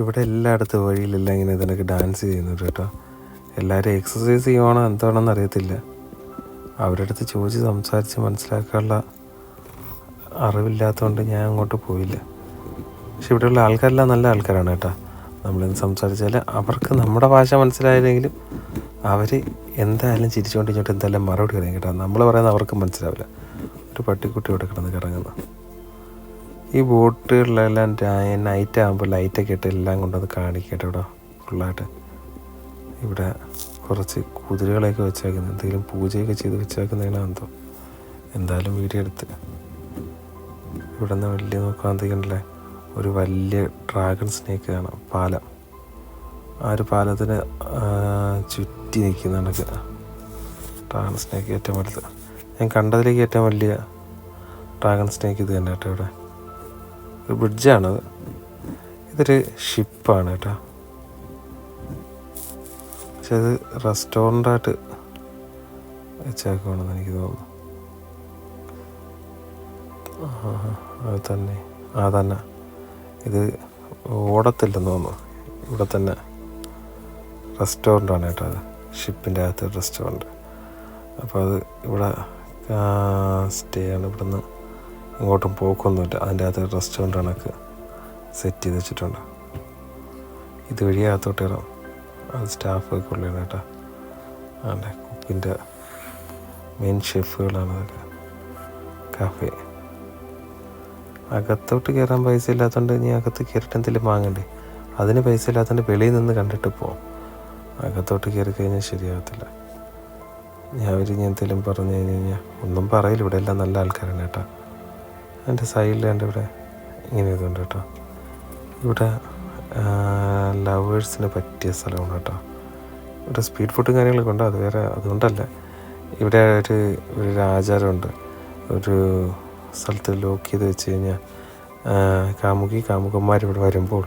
ഇവിടെ എല്ലായിടത്തും വഴിയിലെല്ലാം ഇങ്ങനെ ഇതിനൊക്കെ ഡാൻസ് ചെയ്യുന്നുണ്ട് കേട്ടോ. എല്ലാവരും എക്സസൈസ് ചെയ്യുവാണോ എന്താണെന്ന് അറിയത്തില്ല. അവരുടെ അടുത്ത് ചോദിച്ച് സംസാരിച്ച് മനസ്സിലാക്കാനുള്ള അറിവില്ലാത്തതുകൊണ്ട് ഞാൻ അങ്ങോട്ട് പോയില്ല. പക്ഷെ ഇവിടെയുള്ള ആൾക്കാരെല്ലാം നല്ല ആൾക്കാരാണ് കേട്ടോ. നമ്മളെന്ത് സംസാരിച്ചാൽ അവർക്ക് നമ്മുടെ ഭാഷ മനസ്സിലായില്ലെങ്കിലും അവർ എന്തായാലും ചിരിച്ചുകൊണ്ട് ഇങ്ങോട്ട് എന്തായാലും മറുപടി പറയും കേട്ടോ. നമ്മൾ പറയുന്നത് അവർക്ക് മനസ്സിലാവില്ല. ഒരു പട്ടിക്കുട്ടി ഇവിടെ കിടന്ന് കറങ്ങുന്നു. ഈ ബോട്ടുകളിലെല്ലാം നൈറ്റ് ആകുമ്പോൾ ലൈറ്റൊക്കെ ഇട്ട് എല്ലാം കൊണ്ടത് കാണിക്കട്ടെ ഇവിടെ ഫുള്ളായിട്ട്. ഇവിടെ കുറച്ച് കുതിരകളെയൊക്കെ വെച്ചേക്കുന്നത് എന്തെങ്കിലും പൂജയൊക്കെ ചെയ്ത് വെച്ചേക്കുന്നതിനാണെന്തോ. എന്തായാലും വീഡിയോ എടുത്ത് ഇവിടെ നിന്ന് വലിയ നോക്കാന്തേക്കണ്ടല്ലേ ഒരു വലിയ ഡ്രാഗൺ സ്നേക്ക് കാണാം. പാലം, ആ ഒരു പാലത്തിന് ചുറ്റി നിൽക്കുന്ന കണക്ക് ഡ്രാഗൺ സ്നേക്ക് ഏറ്റവും വലുത്. ഞാൻ കണ്ടതിലേക്ക് ഏറ്റവും വലിയ ഡ്രാഗൺ സ്നേക്ക് ഇത് തന്നെ കേട്ടോ. ഇവിടെ ഒരു ബ്രിഡ്ജാണത്. ഇതൊരു ഷിപ്പാണ് കേട്ടോ. പക്ഷെ അത് റെസ്റ്റോറൻ്റായിട്ട് വെച്ചേക്കുവാണെന്ന് എനിക്ക് തോന്നുന്നു. അത് തന്നെ തന്നെ ഇത് ഓടത്തില്ലെന്ന് തോന്നുന്നു. ഇവിടെ തന്നെ റെസ്റ്റോറൻ്റാണ് കേട്ടോ. അത് ഷിപ്പിൻ്റെ അകത്ത് റെസ്റ്റോറൻറ്റ്. അപ്പോൾ അത് ഇവിടെ സ്റ്റേ ആണ്. ഇവിടെ നിന്ന് ഇങ്ങോട്ടും പോക്കൊന്നുമില്ല. അതിൻ്റെ അകത്ത് റെസ്റ്റോറൻറ്റ് കണക്ക് സെറ്റ് ചെയ്ത് വെച്ചിട്ടുണ്ട്. ഇതുവഴി അകത്തോട്ട് കയറാം. അത് സ്റ്റാഫൊക്കെ ഉള്ളതാണ് കേട്ടോ. അതെ, കുക്കിൻ്റെ മെയിൻ ഷെഫുകളാണ് അതൊക്കെ. കാഫേ അകത്തോട്ട് കയറാൻ പൈസ ഇല്ലാത്തതുകൊണ്ട് ഇനി അകത്ത് കയറിയിട്ട് എന്തെങ്കിലും വാങ്ങണ്ടേ. അതിന് പൈസ ഇല്ലാത്തതുകൊണ്ട് വെളിയിൽ നിന്ന് കണ്ടിട്ട് പോകാം. അകത്തോട്ട് കയറി കഴിഞ്ഞാൽ ശരിയാകത്തില്ല. ഞാൻ അവർ ഇനി എന്തെങ്കിലും പറഞ്ഞു കഴിഞ്ഞാൽ ഒന്നും പറയില്ല. ഇവിടെ എല്ലാം നല്ല ആൾക്കാരാണ് കേട്ടോ. എൻ്റെ സൈഡിൽ കണ്ട് ഇവിടെ ഇങ്ങനെ ഇതുണ്ട് കേട്ടോ. ഇവിടെ ലവേഴ്സിന് പറ്റിയ സ്ഥലമാണ് കേട്ടോ. ഇവിടെ സ്പീഡ് ഫുഡും കാര്യങ്ങളൊക്കെ ഉണ്ട്. അത് വേറെ, അതുകൊണ്ടല്ല. ഇവിടെ ഒരു ആചാരമുണ്ട്. ഒരു സ്ഥലത്ത് ലോക്ക് ചെയ്ത് വെച്ച് കഴിഞ്ഞാൽ കാമുകന്മാർ ഇവിടെ വരുമ്പോൾ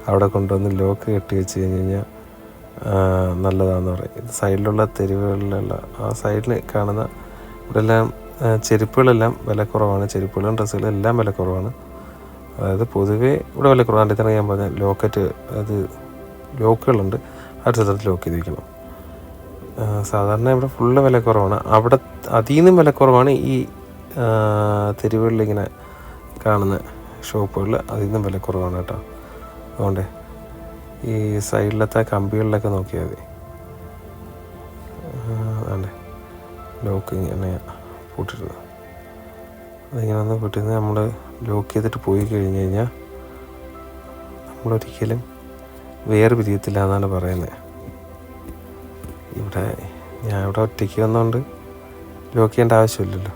അവിടെ കൊണ്ടുവന്ന് ലോക്ക് കെട്ടി വെച്ച് കഴിഞ്ഞാൽ നല്ലതാണെന്ന് പറയും. ഇത് സൈഡിലുള്ള തെരുവുകളിലുള്ള ആ സൈഡിൽ കാണുന്ന ഇവിടെ എല്ലാം ചെരുപ്പുകളെല്ലാം വില കുറവാണ്. ചെരുപ്പുകളും ഡ്രസ്സുകളും എല്ലാം വില കുറവാണ്. അതായത് പൊതുവേ ഇവിടെ വില കുറവാണ്. ഇതാണ് ഞാൻ പറഞ്ഞ ലോക്കറ്റ്, അത് ലോക്കുകളുണ്ട്. ആ സ്ഥലത്ത് ലോക്ക് ചെയ്ത് വയ്ക്കണം. സാധാരണ ഇവിടെ ഫുള്ള് വില കുറവാണ്. അവിടെ അതിൽ നിന്നും വില കുറവാണ് ഈ തെരുവുകളിലിങ്ങനെ കാണുന്ന ഷോപ്പുകളിൽ. അതിൽ നിന്നും വില കുറവാണ് കേട്ടോ. അതുകൊണ്ട് ഈ സൈഡിലത്തെ കമ്പികളിലൊക്കെ നോക്കിയാൽ മതി. അതെ, ലോക്ക് ഇങ്ങനെ പൂട്ടിരുന്നത്. അതിങ്ങനെ ഒന്ന് പൂട്ടിരുന്ന് നമ്മൾ ലോക്ക് ചെയ്തിട്ട് പോയി കഴിഞ്ഞ് കഴിഞ്ഞാൽ നമ്മളൊരിക്കലും വേറെ പിരിയത്തില്ല എന്നാണ് പറയുന്നത്. ഞാൻ ഇവിടെ ഒറ്റയ്ക്ക് വന്നതുകൊണ്ട് ലോക്ക് ചെയ്യേണ്ട ആവശ്യമില്ലല്ലോ.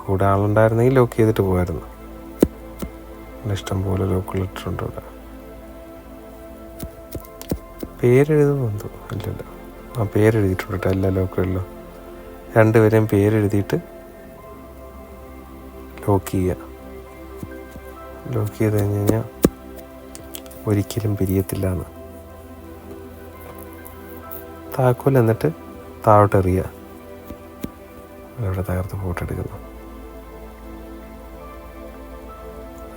കൂടെ ആളുണ്ടായിരുന്നെങ്കിൽ ലോക്ക് ചെയ്തിട്ട് പോകായിരുന്നു. ഇഷ്ടംപോലെ ലോക്കുകൾ ഇട്ടിട്ടുണ്ട് ഇവിടെ. പേരെഴുതുമെന്തോ ഇല്ലല്ലോ. ആ പേരെഴുതിയിട്ടുണ്ട് കേട്ടോ എല്ലാ ലോക്കുകളിലും. രണ്ടുപേരെയും പേരെഴുതിയിട്ട് ലോക്ക് ചെയ്യുക. ലോക്ക് ചെയ്ത് കഴിഞ്ഞ് കഴിഞ്ഞാൽ ഒരിക്കലും പിരിയത്തില്ല എന്ന്. താക്കോൽ എന്നിട്ട് താഴോട്ട് എറിയുക. അവിടെ തകർത്ത് ഫോട്ടോ എടുക്കുന്നു.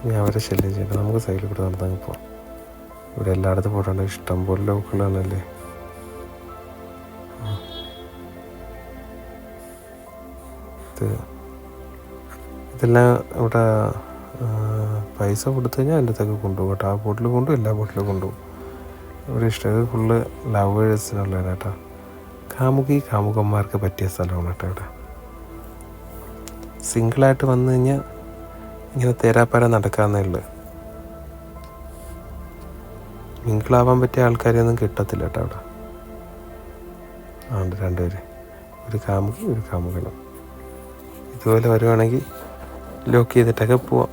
ഇനി അവരെ ശല്യം ചെയ്യണ്ട. നമുക്ക് സൈഡിൽ കൂടെ നടന്നങ്ങ് പോവാം. ഇവിടെ എല്ലായിടത്തും പോയിട്ടുണ്ട്. ഇഷ്ടംപോലെ ലോക്കുകളാണല്ലേ. ഇതെല്ലാം ഇവിടെ പൈസ കൊടുത്തു കഴിഞ്ഞാൽ അതിൻ്റെ അകത്തൊക്കെ കൊണ്ടുപോകും കേട്ടോ. ആ ബോട്ടിൽ കൊണ്ടുപോകും, എല്ലാ ബോട്ടിലും കൊണ്ടുപോകും. ഇവിടെ ഇഷ്ടം ഇത് ഫുള്ള് ലവേഴ്സിനുള്ളതാണ് കേട്ടോ. കാമുകന്മാർക്ക് പറ്റിയ സ്ഥലമാണ് കേട്ടോ. ഇവിടെ സിംഗിളായിട്ട് വന്നു കഴിഞ്ഞാൽ ഇങ്ങനെ തേരാപ്പാര നടക്കാമെന്നേ ഉള്ളു. മിങ്കിളാവാൻ പറ്റിയ ആൾക്കാരെയൊന്നും കിട്ടത്തില്ല കേട്ടോ അവിടെ. ആണ് രണ്ടുപേര്, ഒരു കാമുകി ഒരു കാമുകനും. ഇതുപോലെ വരുവാണെങ്കിൽ ലോക്ക് ചെയ്തിട്ടൊക്കെ പോവാം.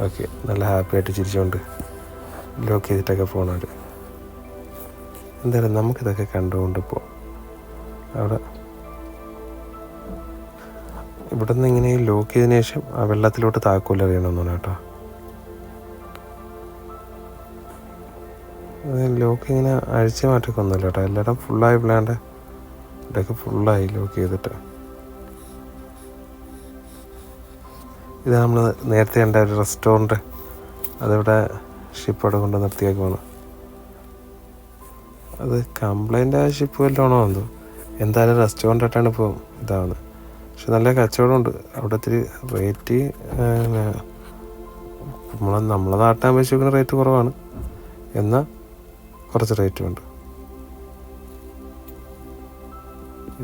ഓക്കെ, നല്ല ഹാപ്പി ആയിട്ട് ചിരിച്ചുകൊണ്ട് ലോക്ക് ചെയ്തിട്ടൊക്കെ പോകണവർ. എന്തായാലും നമുക്കിതൊക്കെ കണ്ടുകൊണ്ട് പോവാം. അവിടെ ഇവിടെ നിന്ന് ഇങ്ങനെ ലോക്ക് ചെയ്തതിന് ശേഷം ആ വെള്ളത്തിലോട്ട് താക്കോൽ എറിയണമെന്നാണ് കേട്ടോ. ലോക്ക് ഇങ്ങനെ അഴിച്ചു മാറ്റൊക്കൊന്നുമില്ല കേട്ടോ. എല്ലായിടം ഫുള്ളായി പിള്ളേണ്ട ഇവിടെയൊക്കെ ഫുള്ളായി ലോക്ക് ചെയ്തിട്ട്. ഇത് നമ്മൾ നേരത്തെ കണ്ട ഒരു റെസ്റ്റോറൻറ്റ് അതിവിടെ ഷിപ്പ് അവിടെ കൊണ്ട് നിർത്തിയേക്കുവാണ്. അത് കംപ്ലൈൻ്റ് ആയ ഷിപ്പ് വല്ലതാണോ എന്തോ. എന്തായാലും റെസ്റ്റോറൻ്റായിട്ടാണ് ഇപ്പോൾ ഇതാവുന്നത്. പക്ഷെ നല്ല കച്ചവടമുണ്ട് അവിടെ. ഇത്തിരി റേറ്റ് നമ്മളെ നാട്ടിനെ അപേക്ഷിച്ച് നോക്കുന്ന റേറ്റ് കുറവാണ്, എന്നാൽ കുറച്ച് റേറ്റും ഉണ്ട്.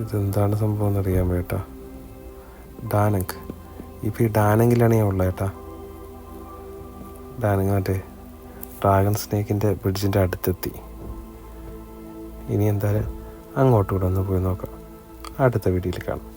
ഇതെന്താണ് സംഭവം എന്നറിയാൻ വേട്ടാ. ഡാനങ്ക്. ഇപ്പോൾ ഈ ഡാനങ്കിലാണ് ഞാൻ ഉള്ളത് കേട്ടാ. ഡാനങ്ക് മറ്റേ ഡ്രാഗൺ സ്നേക്കിൻ്റെ ബ്രിഡ്ജിൻ്റെ അടുത്തെത്തി. ഇനി എന്തായാലും അങ്ങോട്ടും കൂടെ ഒന്ന് പോയി നോക്കാം. അടുത്ത വീഡിയോയിൽ കാണാം.